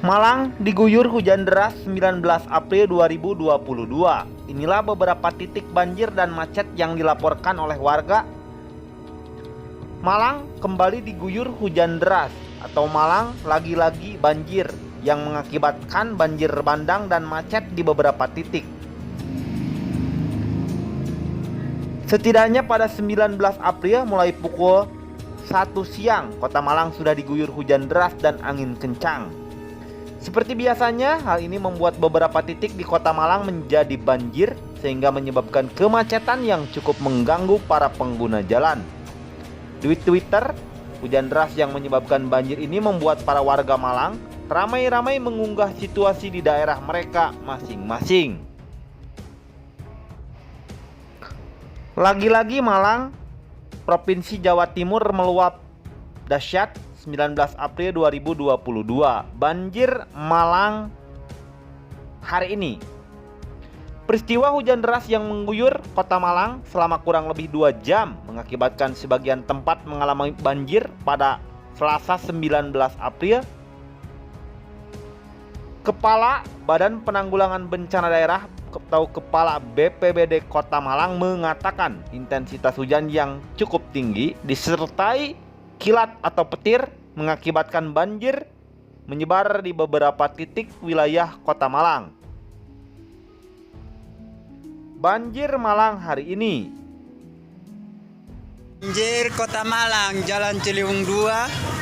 Malang diguyur hujan deras 19 April 2022. Inilah beberapa titik banjir dan macet yang dilaporkan oleh warga. Malang kembali diguyur hujan deras atau Malang lagi-lagi banjir yang mengakibatkan banjir bandang dan macet di beberapa titik. Setidaknya pada 19 April mulai pukul 1 siang, Kota Malang sudah diguyur hujan deras dan angin kencang. Seperti biasanya, hal ini membuat beberapa titik di Kota Malang menjadi banjir sehingga menyebabkan kemacetan yang cukup mengganggu para pengguna jalan. Di Twitter, hujan deras yang menyebabkan banjir ini membuat para warga Malang ramai-ramai mengunggah situasi di daerah mereka masing-masing. Lagi-lagi Malang, Provinsi Jawa Timur meluap dahsyat 19 April 2022. Banjir Malang hari ini. Peristiwa hujan deras yang mengguyur Kota Malang selama kurang lebih 2 jam mengakibatkan sebagian tempat mengalami banjir pada Selasa 19 April. Kepala Badan Penanggulangan Bencana Daerah atau Kepala BPBD Kota Malang mengatakan intensitas hujan yang cukup tinggi disertai kilat atau petir mengakibatkan banjir menyebar di beberapa titik wilayah Kota Malang. Banjir Malang hari ini. Banjir Kota Malang, Jalan Ciliwung 2,